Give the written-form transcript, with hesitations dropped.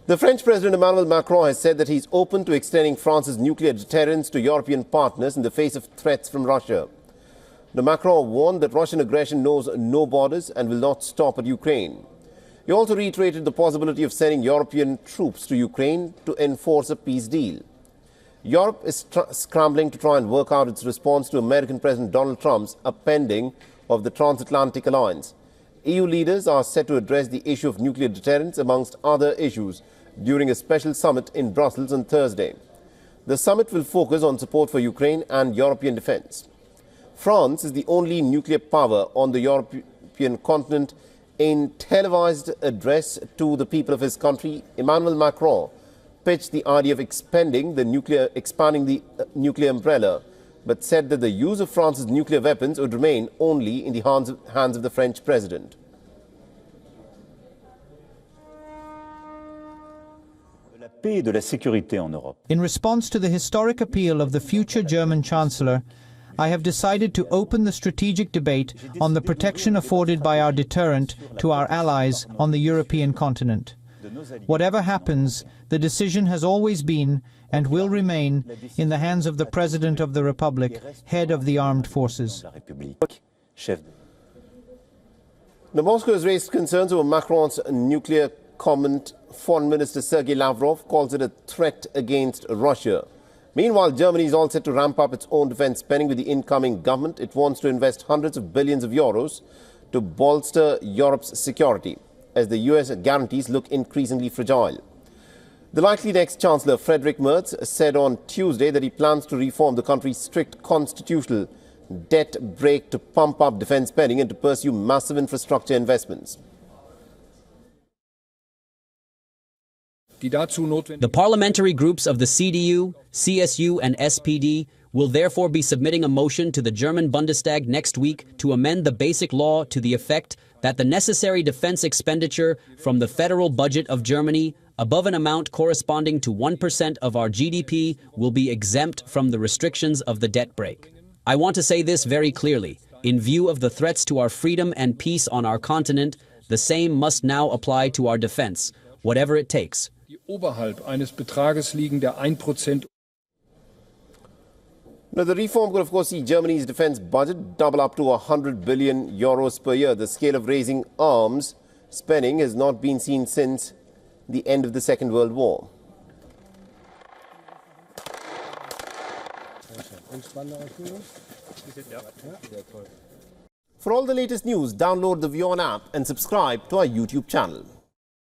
The French President Emmanuel Macron has said that he is open to extending France's nuclear deterrence to European partners in the face of threats from Russia. Macron warned that Russian aggression knows no borders and will not stop at Ukraine. He also reiterated the possibility of sending European troops to Ukraine to enforce a peace deal. Europe is scrambling to try and work out its response to American President Donald Trump's upending of the transatlantic alliance. EU leaders are set to address the issue of nuclear deterrence amongst other issues during a special summit in Brussels on Thursday. The summit will focus on support for Ukraine and European defense. France is the only nuclear power on the European continent. In televised address to the people of his country, Emmanuel Macron pitched the idea of expanding the nuclear umbrella, but said that the use of France's nuclear weapons would remain only in the hands of the French president. In response to the historic appeal of the future German Chancellor, I have decided to open the strategic debate on the protection afforded by our deterrent to our allies on the European continent. Whatever happens, the decision has always been and will remain in the hands of the President of the Republic, head of the armed forces. Moscow has raised concerns over Macron's nuclear comment. Foreign Minister Sergei Lavrov calls it a threat against Russia. Meanwhile, Germany is all set to ramp up its own defense spending with the incoming government. It wants to invest hundreds of billions of euros to bolster Europe's security, as the US guarantees look increasingly fragile. The likely next Chancellor, Friedrich Merz, said on Tuesday that he plans to reform the country's strict constitutional debt brake to pump up defense spending and to pursue massive infrastructure investments. The parliamentary groups of the CDU, CSU and SPD will therefore be submitting a motion to the German Bundestag next week to amend the basic law to the effect that the necessary defense expenditure from the federal budget of Germany above an amount corresponding to 1% of our GDP will be exempt from the restrictions of the debt brake. I want to say this very clearly. In view of the threats to our freedom and peace on our continent, the same must now apply to our defense, whatever it takes. Oberhalb eines Betrages liegen der 1%. Now, the reform could, of course, see Germany's defense budget double up to 100 billion euros per year. The scale of raising arms spending has not been seen since the end of the Second World War. For all the latest news, download the WION app and subscribe to our YouTube channel.